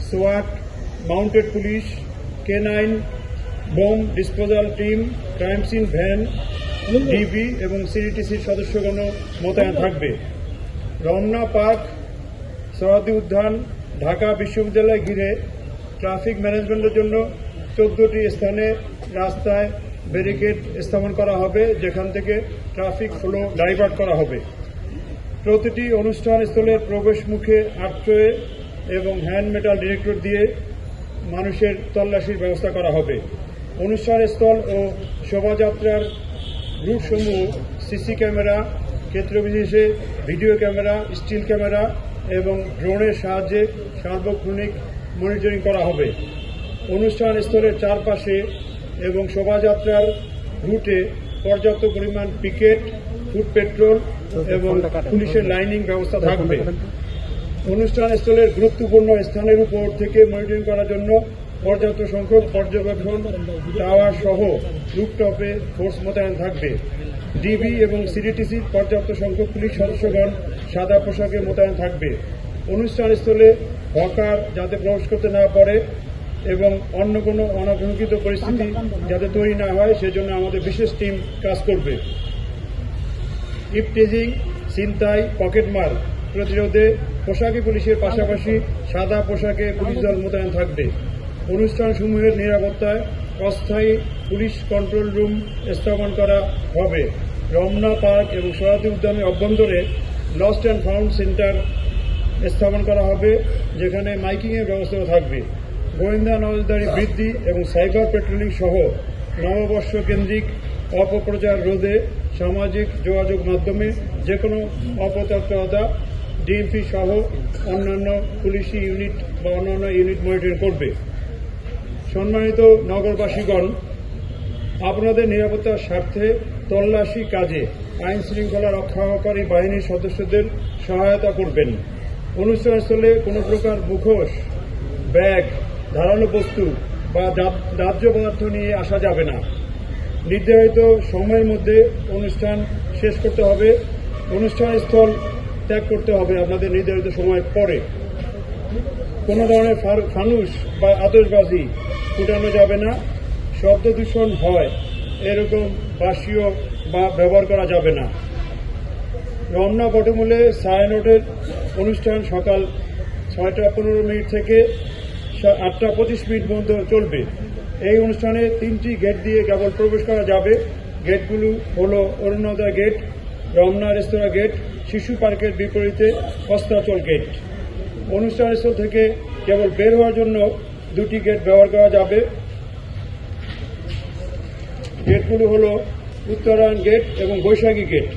সোয়াট, mounted police, K9, bomb disposal team, crime scene van, DB এবং সিডিটিসির সদস্যগণ মোতায়েন থাকবে। রমনা পার্ক, সরোয়ার্দী উদ্যান, ঢাকা বিশ্ববিদ্যালয় ঘিরে ট্রাফিক ম্যানেজমেন্টের জন্য 14টি স্থানে রাস্তায় ব্যারিকেড স্থাপন করা হবে, যেখান থেকে ট্রাফিক ফ্লো ডাইভার্ট করা হবে। প্রতিটি অনুষ্ঠান স্থলের প্রবেশ মুখে আর্চওয়ে এবং হ্যান্ড মেটাল ডিটেক্টর দিয়ে মানুষের তল্লাশির ব্যবস্থা করা হবে। অনুষ্ঠান স্থল ও শোভাযাত্রার রুটসমূহ সিসি ক্যামেরা, ক্ষেত্রবিশেষে ভিডিও ক্যামেরা, স্টিল ক্যামেরা এবং ড্রোনের সাহায্যে সার্বক্ষণিক মনিটরিং করা হবে। অনুষ্ঠান স্থলের চারপাশে এবং শোভাযাত্রার রুটে পর্যাপ্ত পরিমাণ পিকেট, ফুট পেট্রোল এবং পুলিশের লাইনিং ব্যবস্থা থাকবে। অনুষ্ঠান স্থলের গুরুত্বপূর্ণ স্থানের উপর থেকে মনিটরিং করার জন্য পর্যাপ্ত সংখ্যক পর্যবেক্ষণ টাওয়ার সহ রুফটপে ফোর্স মোতায়েন থাকবে। ডিবি এবং সিডিটিসির পর্যাপ্ত সংখ্যক পুলিশ সদস্যগণ সাদা পোশাকে মোতায়েন থাকবে। অনুষ্ঠান স্থলে হকার যাতে প্রবেশ করতে না পারে এবং অন্য কোনো অনাকাঙ্ক্ষিত পরিস্থিতি যাতে তৈরি না হয় সেজন্য আমাদের বিশেষ টিম কাজ করবে। ইফটিজিং, ছিনতাই, পকেটমার প্রতিরোধে পোশাকি পুলিশের পাশাপাশি সাদা পোশাকে পুলিশ দল মোতায়েন থাকবে। অনুষ্ঠানসমূহের নিরাপত্তায় অস্থায়ী পুলিশ কন্ট্রোল রুম স্থাপন করা হবে। রমনা পার্ক এবং সরোয়ার্দী উদ্যানের অভ্যন্তরে লস্ট অ্যান্ড ফাউন্ড সেন্টার স্থাপন করা হবে, যেখানে মাইকিংয়ের ব্যবস্থাও থাকবে। গোয়েন্দা নজরদারি বৃদ্ধি এবং সাইবার পেট্রোলিং সহ নববর্ষ কেন্দ্রিক অপপ্রচার রোধে সামাজিক যোগাযোগ মাধ্যমে যে কোনো অপতৎপরতা ডিএমপি সহ অন্যান্য পুলিশি ইউনিট বা অন্যান্য ইউনিট মনিটরিং করবে। সম্মানিত নগরবাসীগণ, আপনাদের নিরাপত্তার স্বার্থে তল্লাশি কাজে আইন শৃঙ্খলা রক্ষাকারী বাহিনীর সদস্যদের সহায়তা করবেন। অনুষ্ঠানস্থলে কোনো প্রকার মুখোশ, ব্যাগ, ধারালো বস্তু বা দাহ্য পদার্থ নিয়ে আসা যাবে না। নির্ধারিত সময়ের মধ্যে অনুষ্ঠান শেষ করতে হবে। অনুষ্ঠানস্থল ত্যাগ করতে হবে আপনাদের নির্ধারিত সময়ের পরে। কোনো ধরনের ফানুস বা আতশবাজি ফুটানো যাবে না। শব্দ দূষণ হয় এরকম বাসীয় বা ব্যবহার করা যাবে না। রমনা বটমূলে ছায়ানটের অনুষ্ঠান সকাল 6টা 15 থেকে 8টা 25 পর্যন্ত চলবে। এই অনুষ্ঠানে 3টি গেট দিয়ে কেবল প্রবেশ করা যাবে। গেটগুলো হলো অরুণোদয় গেট, রমনা রেস্তোরাঁ গেট, শিশু পার্কের বিপরীতে অস্তাচল গেট। অনুষ্ঠানস্থল থেকে কেবল বের হওয়ার জন্য 2টি গেট ব্যবহার করা যাবে। গেটগুলো হলো উত্তরায়ণ গেট এবং বৈশাখী গেট।